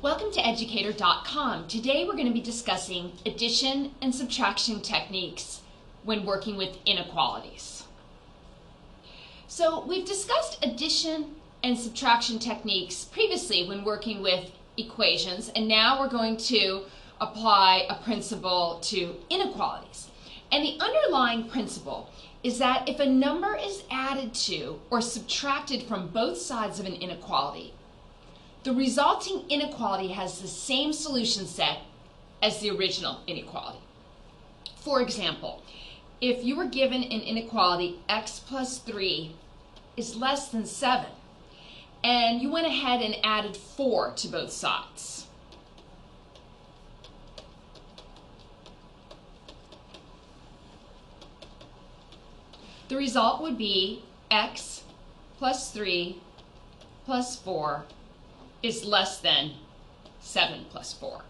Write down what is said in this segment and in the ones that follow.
Welcome to educator.com. Today we're going to be discussing addition and subtraction techniques when working with inequalities. So we've discussed addition and subtraction techniques previously when working with equations, and now we're going to apply a principle to inequalities. And the underlying principle is that if a number is added to or subtracted from both sides of an inequality, the resulting inequality has the same solution set as the original inequality. For example, if you were given an inequality x plus 3 is less than 7, and you went ahead and added 4 to both sides, the result would be x plus 3 plus 4 is less than 7 plus 4.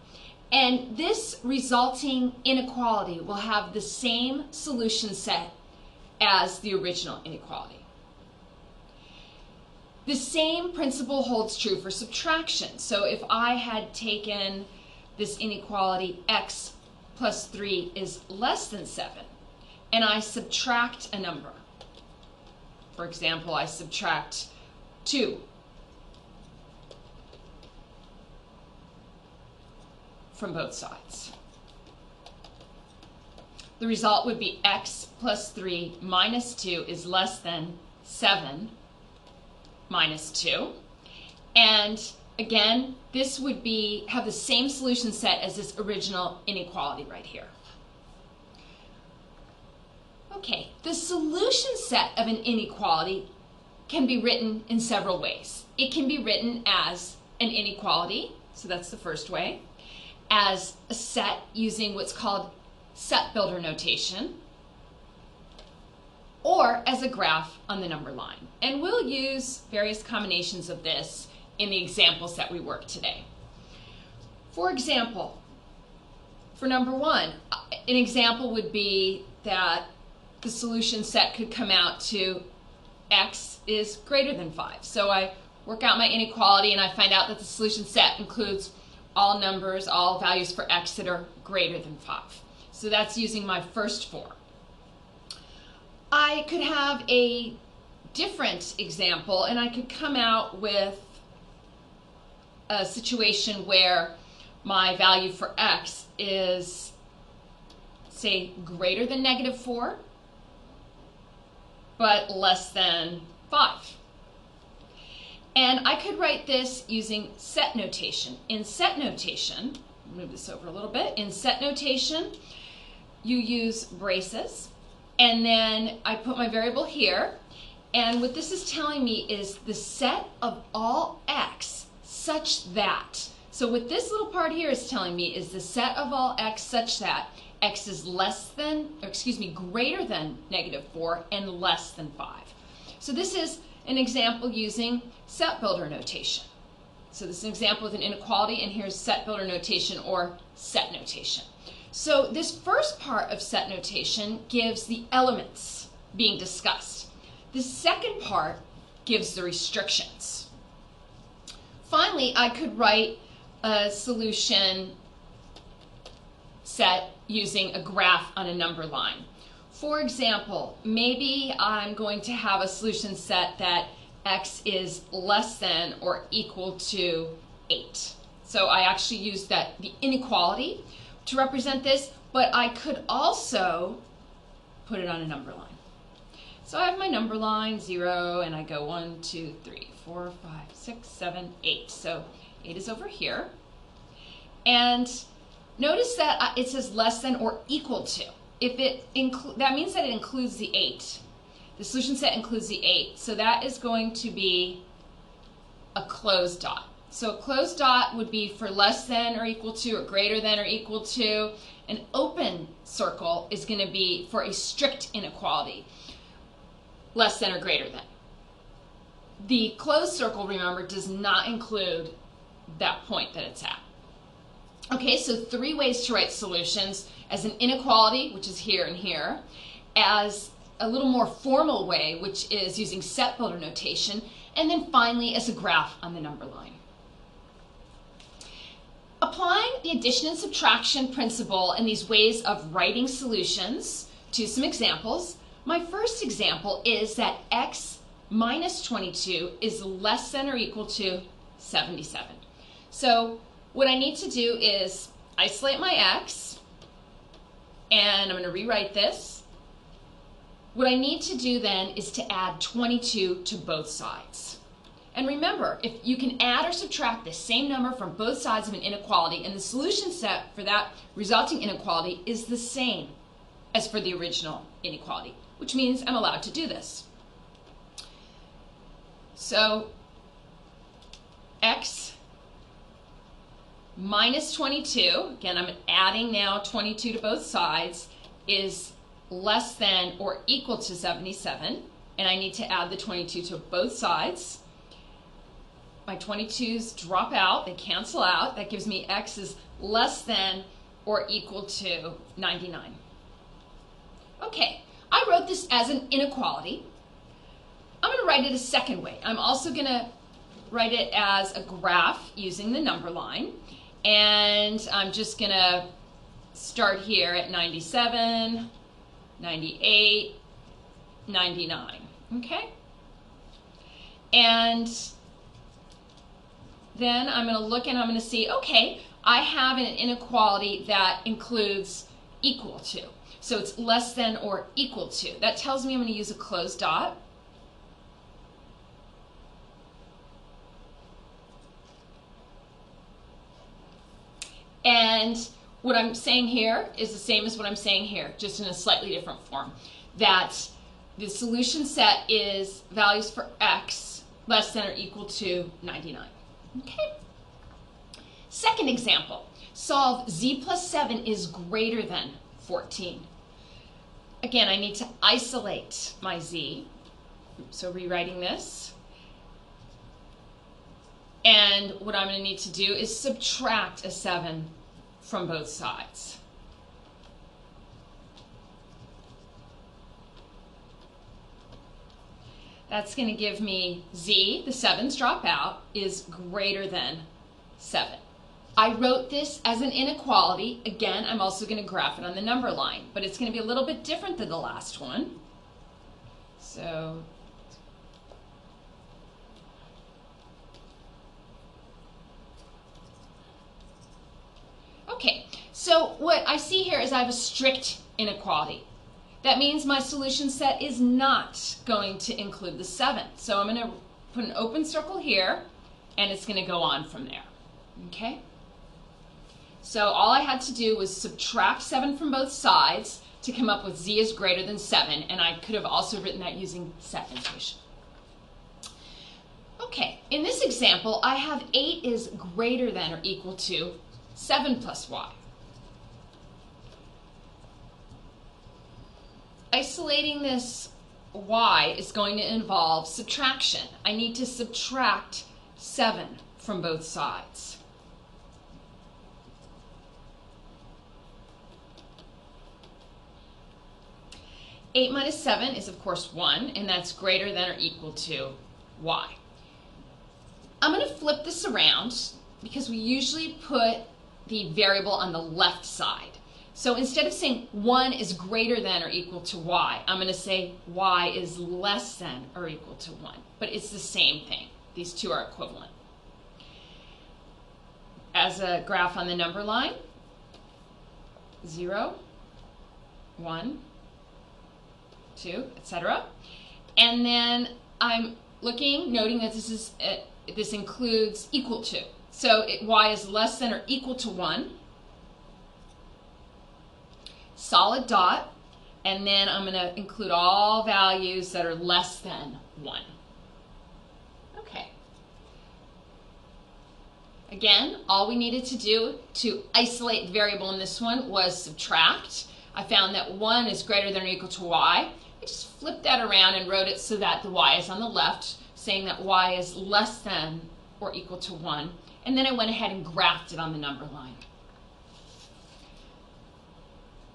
And this resulting inequality will have the same solution set as the original inequality. The same principle holds true for subtraction. So if I had taken this inequality x plus 3 is less than 7, and I subtract a number, for example, I subtract 2, from both sides, the result would be x plus 3 minus 2 is less than 7 minus 2. And again, this would have the same solution set as this original inequality right here. Okay, the solution set of an inequality can be written in several ways. It can be written as an inequality, so that's the first way, as a set using what's called set builder notation, or as a graph on the number line. And we'll use various combinations of this in the examples that we work today. For example, for number 1, an example would be that the solution set could come out to x is greater than 5. So I work out my inequality and I find out that the solution set includes all numbers, all values for x that are greater than 5. So that's using my first form. I could have a different example, and I could come out with a situation where my value for x is, say, greater than -4, but less than 5. And I could write this using set notation. In set notation, move this over a little bit. In set notation, you use braces, and then I put my variable here. And what this is telling me is the set of all x such that. So what this little part here is telling me is the set of all x such that x is greater than -4 and less than 5. So this is an example using set builder notation. So this is an example with an inequality, and here's set builder notation or set notation. So this first part of set notation gives the elements being discussed. The second part gives the restrictions. Finally, I could write a solution set using a graph on a number line. For example, maybe I'm going to have a solution set that x is less than or equal to 8. So I actually used the inequality to represent this, but I could also put it on a number line. So I have my number line 0, and I go 1, 2, 3, 4, 5, 6, 7, 8. So 8 is over here. And notice that it says less than or equal to. That means that it includes the 8. The solution set includes the 8. So that is going to be a closed dot. So a closed dot would be for less than or equal to, or greater than or equal to. An open circle is going to be for a strict inequality, less than or greater than. The closed circle, remember, does not include that point that it's at. Okay, so 3 ways to write solutions: as an inequality, which is here and here, as a little more formal way, which is using set builder notation, and then finally as a graph on the number line. applied the addition and subtraction principle in these ways of writing solutions to some examples. My first example is that x minus 22 is less than or equal to 77. So what I need to do is isolate my x, and I'm going to rewrite this. What I need to do then is to add 22 to both sides. And remember, if you can add or subtract the same number from both sides of an inequality, and the solution set for that resulting inequality is the same as for the original inequality, which means I'm allowed to do this. So x minus 22, again I'm adding now 22 to both sides, is less than or equal to 77, and I need to add the 22 to both sides. My 22's drop out, they cancel out. That gives me x is less than or equal to 99. Okay, I wrote this as an inequality. I'm going to write it a second way. I'm also going to write it as a graph using the number line. And I'm just going to start here at 97, 98, 99. Okay? And then I'm going to look and I'm going to see, okay, I have an inequality that includes equal to. So it's less than or equal to. That tells me I'm going to use a closed dot. And what I'm saying here is the same as what I'm saying here, just in a slightly different form. That the solution set is values for x less than or equal to 99. Okay. Second example, solve z plus 7 is greater than 14. Again, I need to isolate my z. So rewriting this. And what I'm going to need to do is subtract a 7 from both sides. That's going to give me z, the 7's drop out, is greater than 7. I wrote this as an inequality. Again, I'm also going to graph it on the number line, but it's going to be a little bit different than the last one. So okay, so what I see here is I have a strict inequality. That means my solution set is not going to include the 7. So I'm going to put an open circle here, and it's going to go on from there. Okay? So all I had to do was subtract 7 from both sides to come up with z is greater than 7, and I could have also written that using set notation. Okay, in this example, I have 8 is greater than or equal to 7 plus y. Isolating this y is going to involve subtraction. I need to subtract 7 from both sides. Eight minus 7 is, of course, 1, and that's greater than or equal to y. I'm going to flip this around because we usually put the variable on the left side. So instead of saying 1 is greater than or equal to y, I'm going to say y is less than or equal to 1. But it's the same thing. These two are equivalent. As a graph on the number line, 0, 1, 2, etc. And then I'm looking, noting that this includes equal to. So y is less than or equal to 1. Solid dot, and then I'm going to include all values that are less than 1. Okay. Again, all we needed to do to isolate the variable in this one was subtract. I found that 1 is greater than or equal to y. I just flipped that around and wrote it so that the y is on the left, saying that y is less than or equal to 1. And then I went ahead and graphed it on the number line.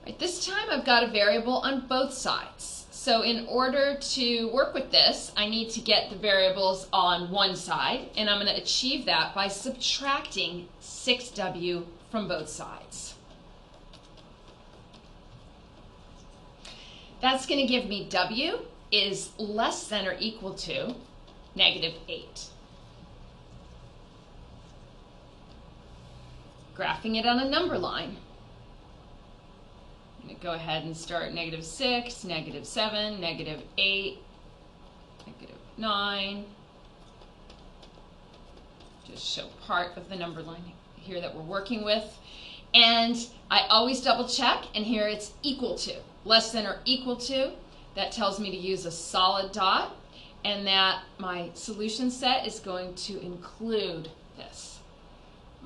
Right, this time I've got a variable on both sides. So in order to work with this, I need to get the variables on one side, and I'm going to achieve that by subtracting 6w from both sides. That's going to give me w is less than or equal to -8. Graphing it on a number line. I'm going to go ahead and start -6, -7, -8, -9. Just show part of the number line here that we're working with. And I always double check, and here it's equal to. Less than or equal to. That tells me to use a solid dot, and that my solution set is going to include this.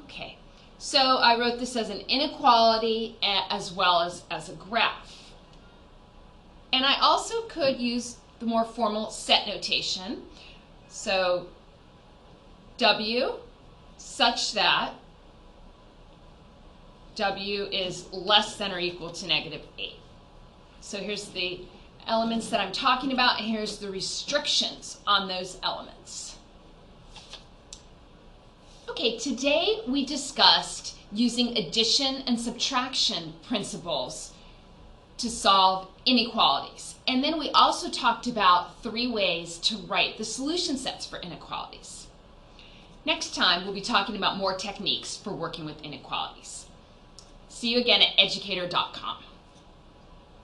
Okay. So I wrote this as an inequality as well as a graph. And I also could use the more formal set notation. So W such that W is less than or equal to -8. So here's the elements that I'm talking about, and here's the restrictions on those elements. Okay, today we discussed using addition and subtraction principles to solve inequalities. And then we also talked about 3 ways to write the solution sets for inequalities. Next time, we'll be talking about more techniques for working with inequalities. See you again at educator.com.